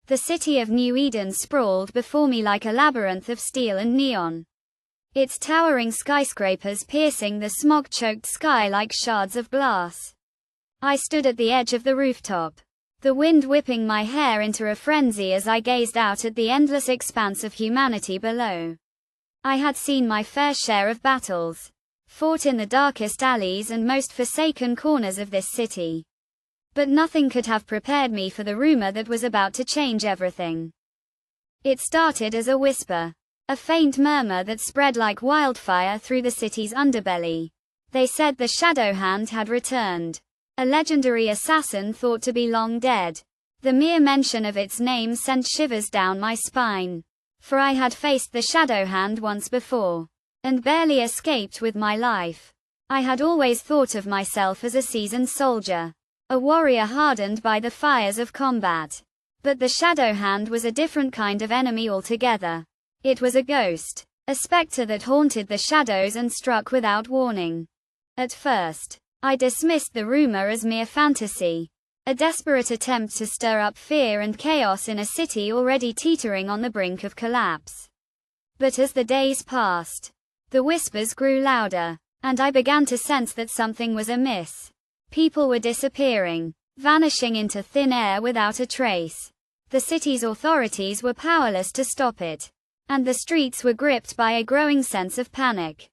The city of New Eden sprawled before me like a labyrinth of steel and neon. Its towering skyscrapers piercing the smog-choked sky like shards of glass. I stood at the edge of the rooftop, the wind whipping my hair into a frenzy as I gazed out at the endless expanse of humanity below. I had seen my fair share of battles, fought in the darkest alleys and most forsaken corners of this city. But nothing could have prepared me for the rumor that was about to change everything. It started as a whisper, a faint murmur that spread like wildfire through the city's underbelly. They said the Shadowhand had returned, a legendary assassin thought to be long dead. The mere mention of its name sent shivers down my spine, for I had faced the Shadowhand once before, and barely escaped with my life. I had always thought of myself as a seasoned soldier, a warrior hardened by the fires of combat. But the Shadowhand was a different kind of enemy altogether. It was a ghost, a specter that haunted the shadows and struck without warning. At first, I dismissed the rumor as mere fantasy, a desperate attempt to stir up fear and chaos in a city already teetering on the brink of collapse. But as the days passed, the whispers grew louder, and I began to sense that something was amiss. People were disappearing, vanishing into thin air without a trace. The city's authorities were powerless to stop it, and the streets were gripped by a growing sense of panic.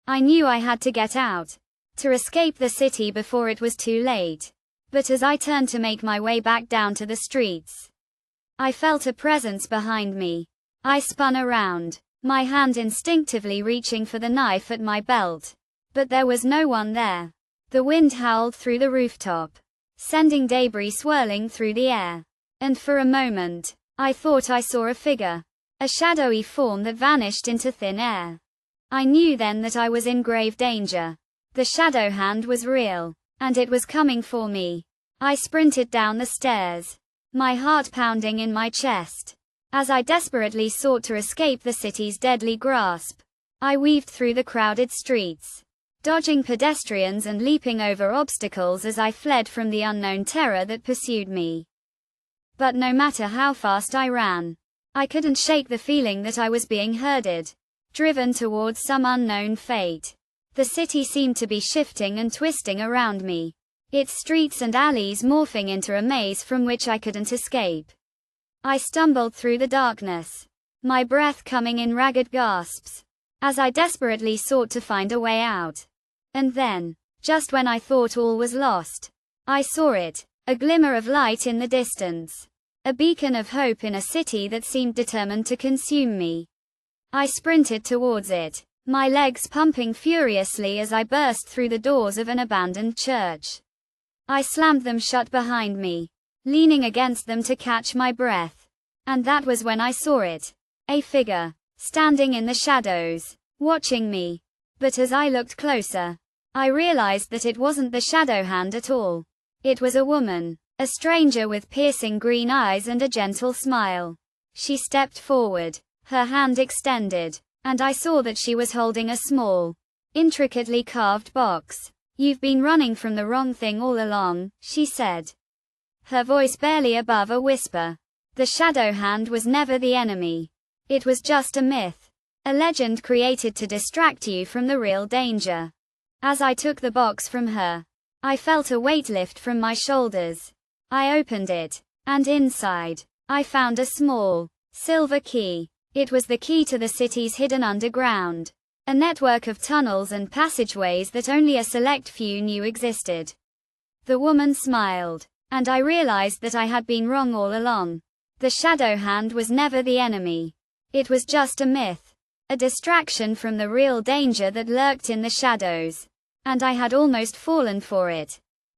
I knew I had to get out, to escape the city before it was too late. But as I turned to make my way back down to the streets, I felt a presence behind me. I spun around, my hand instinctively reaching for the knife at my belt. But there was no one there. The wind howled through the rooftop, sending debris swirling through the air. And for a moment, I thought I saw a figure, a shadowy form that vanished into thin air. I knew then that I was in grave danger. The Shadowhand was real, and it was coming for me. I sprinted down the stairs, my heart pounding in my chest. As I desperately sought to escape the city's deadly grasp, I weaved through the crowded streets, dodging pedestrians and leaping over obstacles as I fled from the unknown terror that pursued me. But no matter how fast I ran, I couldn't shake the feeling that I was being herded, driven towards some unknown fate. The city seemed to be shifting and twisting around me, its streets and alleys morphing into a maze from which I couldn't escape. I stumbled through the darkness, my breath coming in ragged gasps, as I desperately sought to find a way out. And then, just when I thought all was lost, I saw it, a glimmer of light in the distance, a beacon of hope in a city that seemed determined to consume me. I sprinted towards it, my legs pumping furiously as I burst through the doors of an abandoned church. I slammed them shut behind me, leaning against them to catch my breath. And that was when I saw it, a figure, standing in the shadows, watching me. But as I looked closer, I realized that it wasn't the Shadowhand at all. It was a woman, a stranger with piercing green eyes and a gentle smile. She stepped forward, her hand extended, and I saw that she was holding a small, intricately carved box. "You've been running from the wrong thing all along," she said, her voice barely above a whisper. The Shadowhand was never the enemy. It was just a myth, a legend created to distract you from the real danger. As I took the box from her, I felt a weight lift from my shoulders. I opened it, and inside, I found a small, silver key. It was the key to the city's hidden underground, a network of tunnels and passageways that only a select few knew existed. The woman smiled, and I realized that I had been wrong all along. The Shadowhand was never the enemy. It was just a myth, a distraction from the real danger that lurked in the shadows. And I had almost fallen for it.